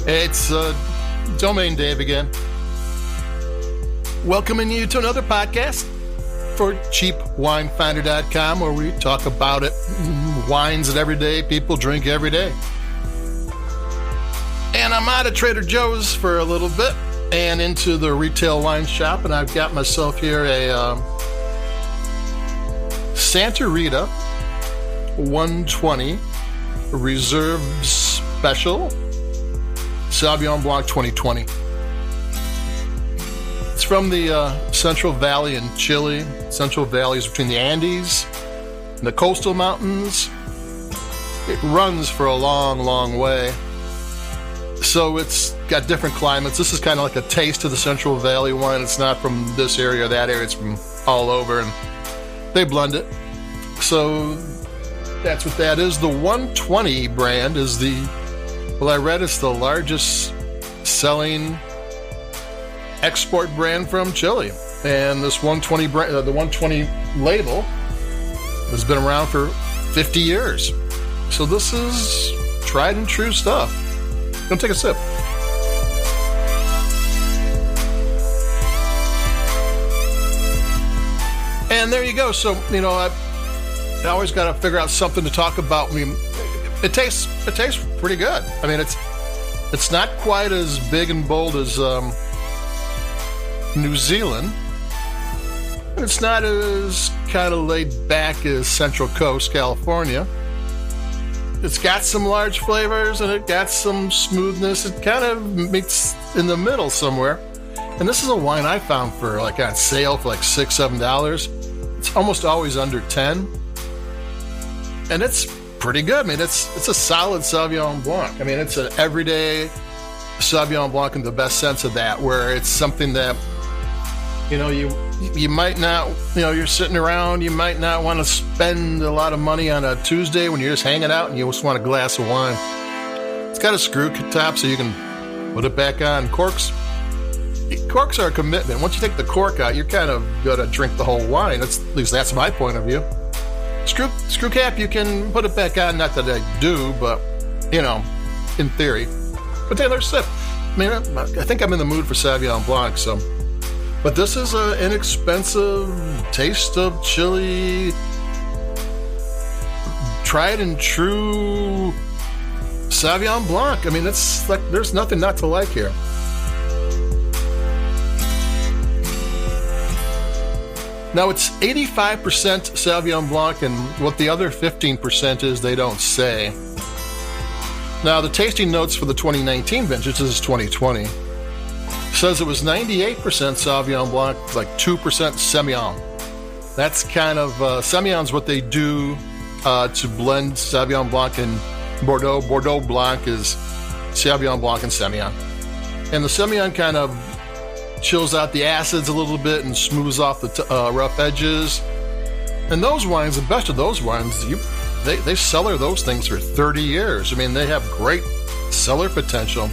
It's Domain Dave again. Welcoming you to another podcast for CheapWineFinder.com, where we talk about it, wines that everyday people drink every day. And I'm out of Trader Joe's for a little bit and into the retail wine shop, and I've got myself here a Santa Rita 120 Reserve Special Sauvignon Blanc 2020. It's from the Central Valley in Chile. Central Valley is between the Andes and the coastal mountains. It runs for a long, long way. So it's got different climates. This is kind of like a taste of the Central Valley wine. It's not from this area or that area. It's from all over, and they blend it. So that's what that is. The 120 brand is I read it's the largest selling export brand from Chile. And this 120 brand, the 120 label has been around for 50 years. So this is tried and true stuff. Gonna take a sip. And there you go. So, I always got to figure out something to talk about. It tastes pretty good. I mean, it's not quite as big and bold as New Zealand. It's not as kind of laid back as Central Coast California. It's got some large flavors and it got some smoothness. It kind of meets in the middle somewhere. And this is a wine I found for on sale for $6-7. It's almost always under 10. And it's pretty good. I mean, it's a solid Sauvignon Blanc. I mean, it's an everyday Sauvignon Blanc in the best sense of that, where it's something that, you might not, you're sitting around, you might not want to spend a lot of money on a Tuesday when you're just hanging out and you just want a glass of wine. It's got a screw top so you can put it back on. Corks are a commitment. Once you take the cork out, you're kind of going to drink the whole wine. At least that's my point of view. Screw cap, you can put it back on. Not that I do, but, in theory. But take another sip. I mean, I think I'm in the mood for Sauvignon Blanc, so. But this is an inexpensive taste of Chile, tried and true Sauvignon Blanc. I mean, it's like there's nothing not to like here. Now, it's 85% Sauvignon Blanc, and what the other 15% is, they don't say. Now, the tasting notes for the 2019 vintage, this is 2020, says it was 98% Sauvignon Blanc, like 2% Semillon. That's kind of, Semillon's what they do to blend Sauvignon Blanc and Bordeaux. Bordeaux Blanc is Sauvignon Blanc and Semillon. And the Semillon kind of chills out the acids a little bit and smooths off the rough edges. And those wines, the best of those wines, they cellar those things for 30 years. I mean, they have great cellar potential.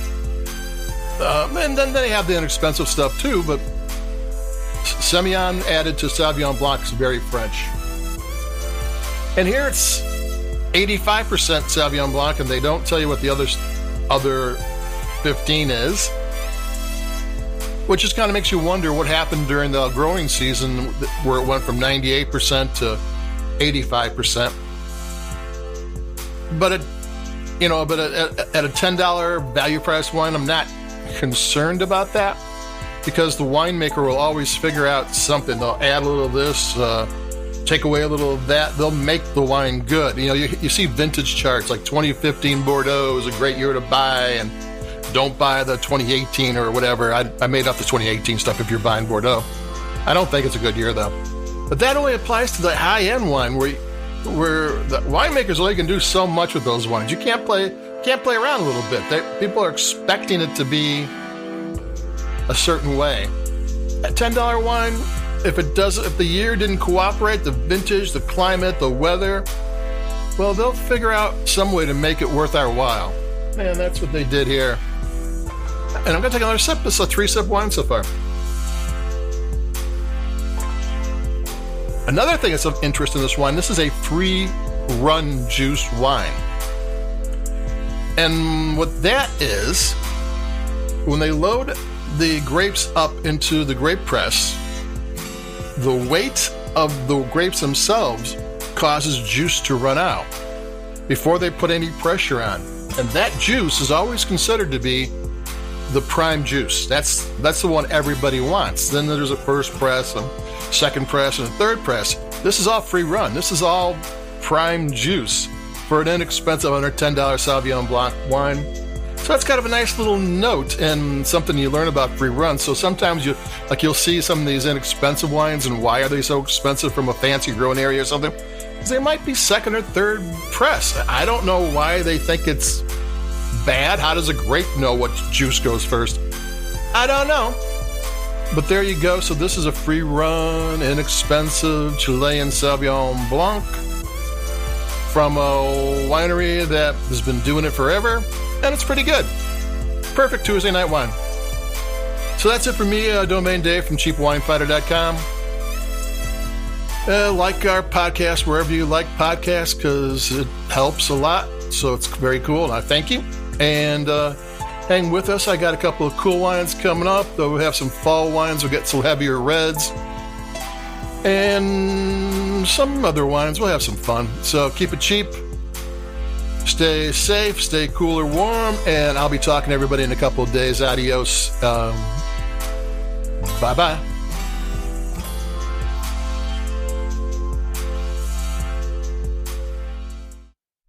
And then they have the inexpensive stuff too, but Semillon added to Sauvignon Blanc is very French. And here it's 85% Sauvignon Blanc, and they don't tell you what the other 15 is. Which just kind of makes you wonder what happened during the growing season where it went from 98% to 85%. But at a $10 value price wine, I'm not concerned about that, because the winemaker will always figure out something. They'll add a little of this, take away a little of that. They'll make the wine good. You see vintage charts like 2015 Bordeaux is a great year to buy, and don't buy the 2018 or whatever. I made up the 2018 stuff if you're buying Bordeaux. I don't think it's a good year, though. But that only applies to the high-end wine, where the winemakers only can do so much with those wines. You can't play around a little bit. People are expecting it to be a certain way. A $10 wine, if the year didn't cooperate, the vintage, the climate, the weather, well, they'll figure out some way to make it worth our while. And that's what they did here. And I'm going to take another sip. This is a 3-sip wine so far. Another thing that's of interest in this wine, this is a free-run juice wine. And what that is when they load the grapes up into the grape press, the weight of the grapes themselves causes juice to run out before they put any pressure on. And that juice is always considered to be the prime juice. That's the one everybody wants. Then there's a first press, a second press, and a third press. This is all free run. This is all prime juice for an inexpensive under $10 Sauvignon Blanc wine. So that's kind of a nice little note and something you learn about free run. So sometimes you'll see some of these inexpensive wines, and why are they so expensive from a fancy growing area or something? Because they might be second or third press. I don't know why they think it's bad. How does a grape know what juice goes first? I don't know. But there you go. So this is a free run, inexpensive Chilean Sauvignon Blanc from a winery that has been doing it forever. And it's pretty good. Perfect Tuesday night wine. So that's it for me, Domain Dave from CheapWineFighter.com. Like our podcast wherever you like podcasts, because it helps a lot. So it's very cool, and I thank you. And hang with us. I got a couple of cool wines coming up. Though we have some fall wines. We'll get some heavier reds. And some other wines. We'll have some fun. So keep it cheap. Stay safe, stay cool or warm, and I'll be talking to everybody in a couple of days. Adios. Bye-bye.